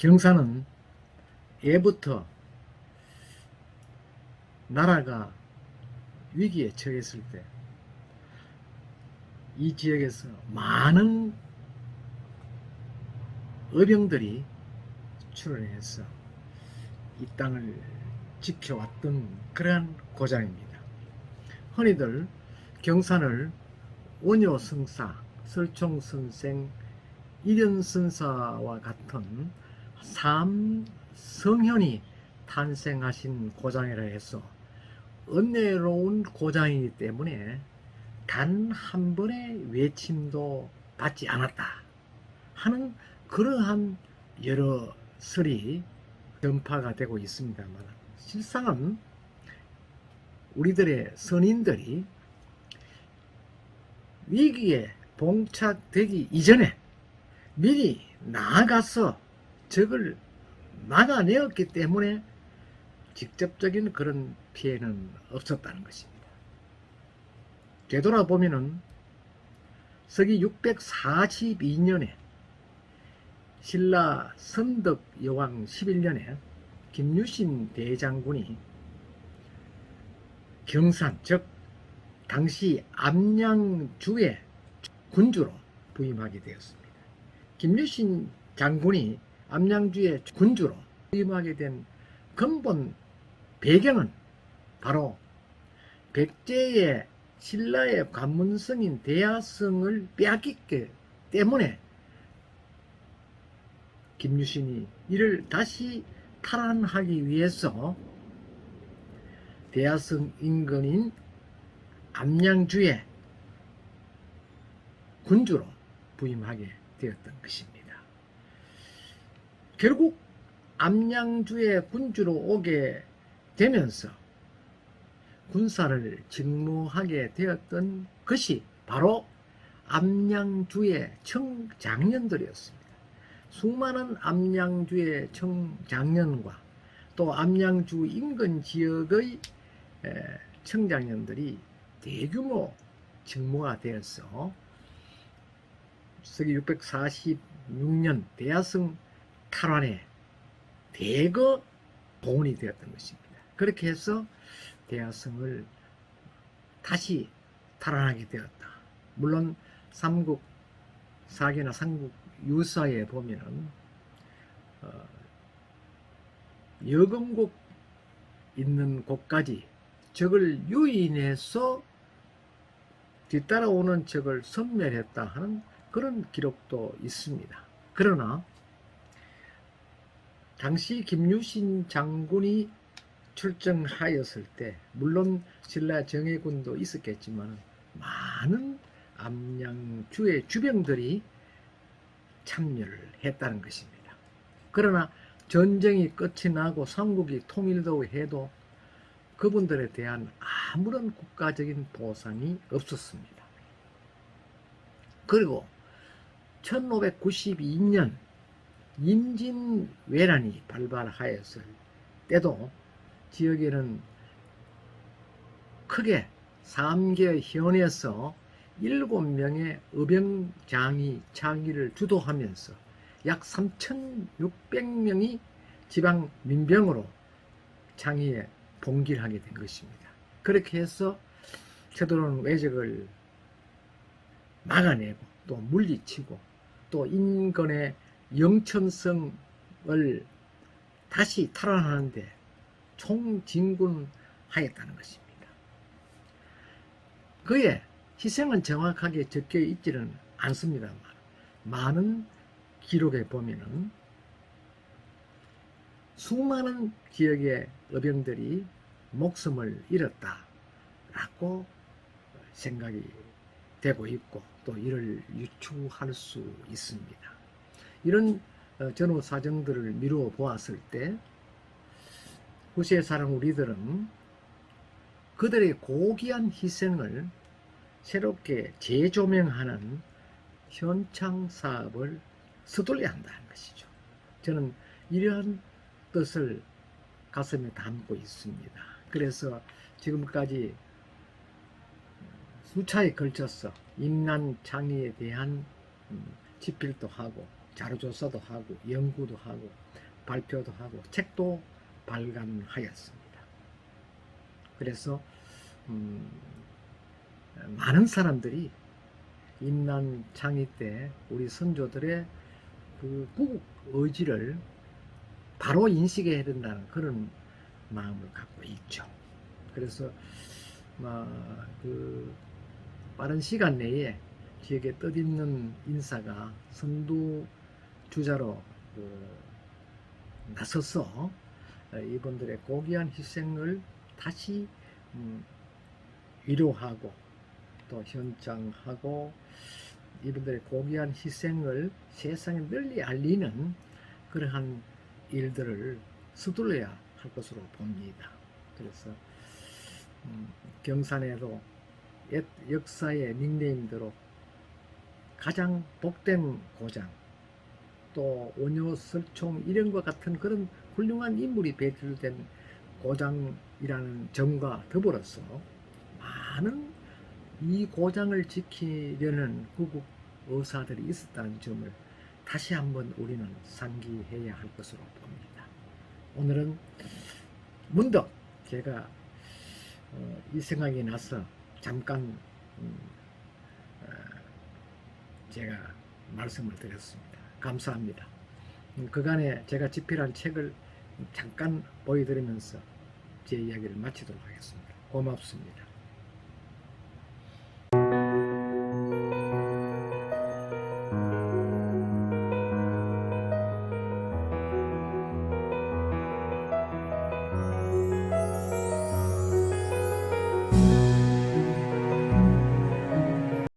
경사는 예부터 나라가 위기에 처했을 때 이 지역에서 많은 의병들이 출현해서 이 땅을 지켜왔던 그러한 고장입니다. 흔히들 경산을 원효성사, 설총선생, 일연선사와 같은 3성현이 탄생하신 고장이라 해서 은혜로운 고장이기 때문에 단 한 번의 외침도 받지 않았다 하는 그러한 여러 설이 전파가 되고 있습니다만, 실상은 우리들의 선인들이 위기에 봉착되기 이전에 미리 나아가서 적을 막아내었기 때문에 직접적인 그런 피해는 없었다는 것입니다. 되돌아보면은 서기 642년에 신라 선덕 여왕 11년에 김유신 대장군이 경산, 즉 당시 암양주의 군주로 부임하게 되었습니다. 김유신 장군이 암양주의 군주로 부임하게 된 근본 배경은 바로 백제의 신라의 관문성인 대야성을 빼앗겼기 때문에 김유신이 이를 다시 탈환하기 위해서 대야성 인근인 암양주의 군주로 부임하게 되었던 것입니다. 결국 암양주의 군주로 오게 되면서 군사를 직무하게 되었던 것이 바로 암양주의 청장년들이었습니다. 수많은 암양주의 청장년과 또 암양주 인근 지역의 청장년들이 대규모 직무가 되어서 서기 646년 대야성 탈환에 대거 동원이 되었던 것입니다. 그렇게 해서 대야성을 다시 탈환하게 되었다. 물론 삼국 사기나 삼국 유사에 보면은 여금곡 있는 곳까지 적을 유인해서 뒤따라오는 적을 섬멸했다 하는 그런 기록도 있습니다. 그러나 당시 김유신 장군이 출정하였을 때 물론 신라 정예군도 있었겠지만 많은 암양주의 주병들이 참여를 했다는 것입니다. 그러나 전쟁이 끝이 나고 삼국이 통일도 해도 그분들에 대한 아무런 국가적인 보상이 없었습니다. 그리고 1592년 임진왜란이 발발하였을 때도 지역에는 크게 삼계현에서 7명의 의병장이 창의를 주도하면서 약 3,600명이 지방 민병으로 창의에 봉기하게 된 것입니다. 그렇게 해서 쳐들어오는 왜적을 막아내고 또 물리치고 또 인근의 영천성을 다시 탈환하는데 총진군하였다는 것입니다. 그의 희생은 정확하게 적혀 있지는 않습니다만 많은 기록에 보면은 수많은 지역의 의병들이 목숨을 잃었다라고 생각이 되고 있고 또 이를 유추할 수 있습니다. 이런 전후 사정들을 미루어 보았을 때 후세 사람 우리들은 그들의 고귀한 희생을 새롭게 재조명하는 현창 사업을 서둘러야 한다는 것이죠. 저는 이러한 뜻을 가슴에 담고 있습니다. 그래서 지금까지 수차에 걸쳐서 인난 창의에 대한 집필도 하고 자료조사도 하고 연구도 하고 발표도 하고 책도 발간하였습니다. 그래서 많은 사람들이 임난 창이 때 우리 선조들의 그 구국 의지를 바로 인식해야 된다는 그런 마음을 갖고 있죠. 그래서 그 빠른 시간 내에 지역에 뜻있는 인사가 선두 주자로 나서서 이분들의 고귀한 희생을 다시 위로하고 또 현장하고 이분들의 고귀한 희생을 세상에 널리 알리는 그러한 일들을 서둘러야 할 것으로 봅니다. 그래서 경산에도 옛 역사의 닉네임대로 가장 복된 고장, 또 원효설총 이런과 같은 그런 훌륭한 인물이 배출된 고장이라는 점과 더불어서 많은 이 고장을 지키려는 구국 의사들이 있었다는 점을 다시 한번 우리는 상기해야 할 것으로 봅니다. 오늘은 문득 제가 이 생각이 나서 잠깐 제가 말씀을 드렸습니다. 감사합니다. 그간에 제가 집필한 책을 잠깐 보여드리면서 제 이야기를 마치도록 하겠습니다. 고맙습니다.